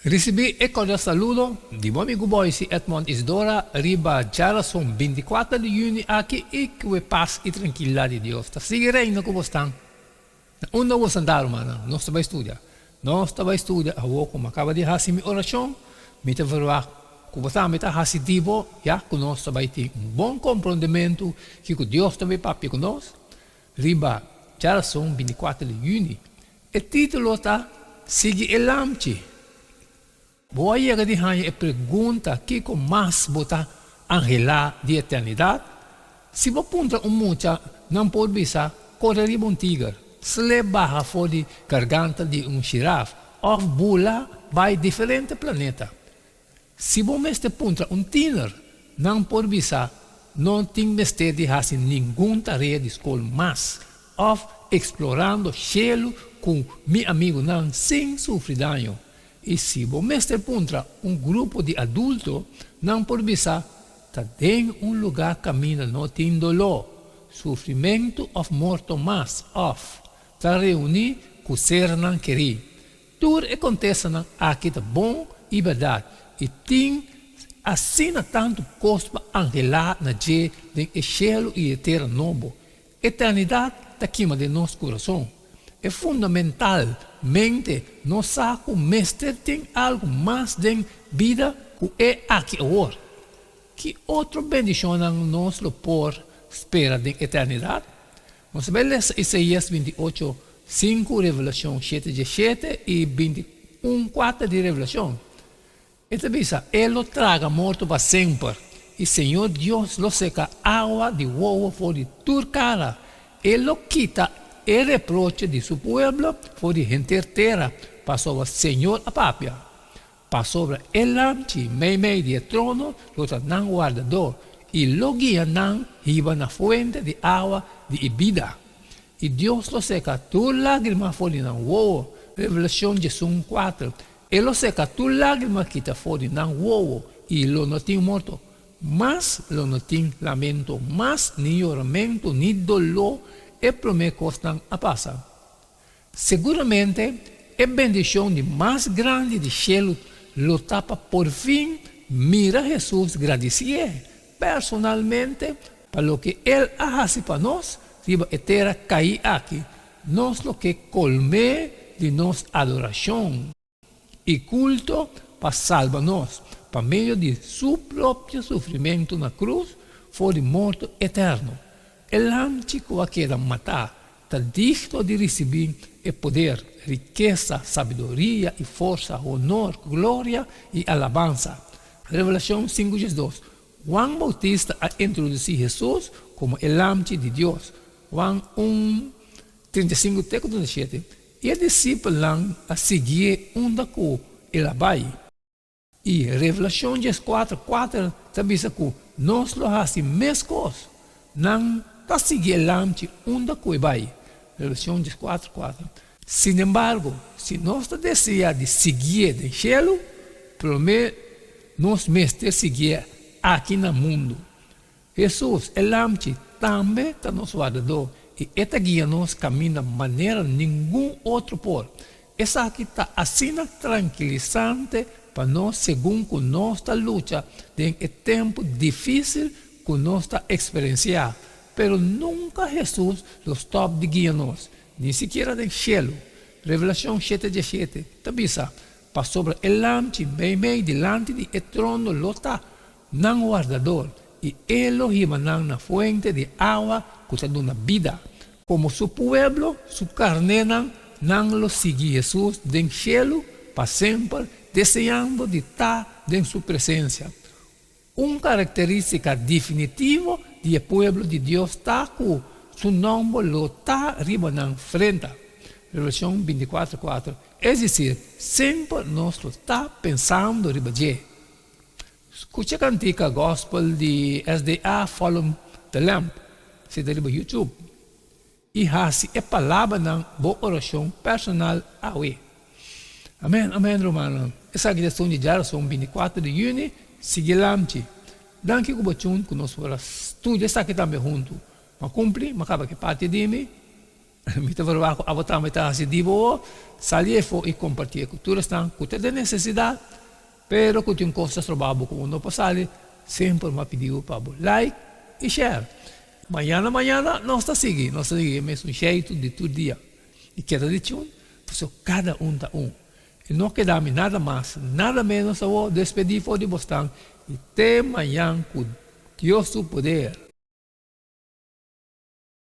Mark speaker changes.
Speaker 1: Recebi e cordial saludo di buon amigo Boise Edmond Isidora riba già sono 24 di giugno aqui e que paz e tranquilidade de Deus. Tá seguindo como estão? Onde você andar, mano? Nós estamos estudando. Nós estamos estudando a wo como acaba de fazer minha oração. Me te verá como está me tá rasidivo, já que nós estamos ter bom compreendimento que Deus também papi conosco. Riba já são 24 de junho. O título tá Sigue el Lamchi. Boa chega de hanha e pergunta que com mais bota angela de eternidade. Se você punta mucha, não pode bisa correr um tigre, se le barra fora de garganta de girafa, ou bula vai diferente planeta. Se você punta tiner, não pode bisa, não tem mestre de fazer nenhuma tarefa de escola mais, ou explorando cielo com meu amigo não sem sofrer dano. E se você encontra grupo de adultos, não pode pensar, está em lugar caminho não tem dolor, sofrimento ou morte mais, está reunir com o ser não querer. Tudo acontece aqui tá bom e verdade, e tem assim tanto costa angelar na dia de cielo e terra novo. Eternidade está aqui de nosso coração. É fundamentalmente nós sabemos mestre tem algo mais de vida que é aqui agora. Que outra bendição nós por espera de eternidade? Nós vemos Isaías 28, 5, Revelação 7, 17 e 21, 4 de Revelação. Então, Ele traga morto para sempre. E Senhor Deus lo seca água de uva fora de tua cara. Ele lo quita el reproche de su pueblo por de gente entera, pasó al Señor a papia, pasó sobre el lamchi, meio de trono, los nan guardador, y lo guían nan, iban a fuente de agua de vida. Y Dios lo seca tu lágrima por de nan wowo, Revelación Jesús 4, Él lo seca tu lágrima quita por de nan wowo, y lo no tiene muerto, más lo no tiene lamento, más ni lloramento, ni dolor, e promete costan a passar. Seguramente, a bendição de mais grande do céu lo tapa por fim, mira Jesus agradecer personalmente para o que Ele hace para nós, riba eterna cair aqui, nós lo que colme de nossa adoração e culto para salvar-nos, para meio de seu próprio sofrimento na cruz, foi de morte eterno. El lamchi que queda matar, está digno de receber o poder, riqueza, sabedoria e força, honor, glória e alabança. Revelação 5:2. Juan Bautista a introduzir Jesus como el lamchi de Deus. Juan 1:35, 37. E a discípula a seguir onde ele vai. E Revelação 4:4 também diz que nós lo fazemos mesmas coisas. Não para seguir el lamchi onde vai. Revelação 4:4. Sin embargo, se nós desejamos de seguir do céu, promete nós mestres seguir aqui no mundo. Jesus, el lamchi, também está nosso guardador e esta guia nos caminha de maneira nenhum outro por. Essa aqui está assim tranquilizante para nós, segundo que nossa luta em tempo difícil que nós está experienciando. Pero nunca Jesus los top de guia-nos, nem sequer do cielo. Revelação 7:17, também para sobre el lamchi, meio delante de trono, lo está nan guardador, e ele iba na fuente de agua que está dando vida. Como su pueblo, su carne nan lo sigue Jesus del cielo para sempre, desejando de estar en su presencia. Uma característica definitiva do povo de Deus está com seu nome lo está arriba na frente. Revelação 24:4. É dizer, sempre nós está pensando arriba de. Escute a cantica gospel de SDA Follow the Lamp, se dá no YouTube. E assim é palavra na boa oração personal a we. Amém, amém, romano. Essa questão de Geração 24 de junho, sigue lamchi. Danke ko bachun kuno sura studio sa kita me junto. Ma cumpli, ma acaba que parte de mim. Mi trabajo abotar me está divo salir y compartir cultura están que de necesidad, pero que tiene cosas trabajo como no pasar, siempre me pedido para like y share. Mañana nós está mesmo jeito de todo dia. E queda dicho, pues cada da E não queda-me nada mais, nada menos a despedir de Boston e até amanhã com Deus do poder.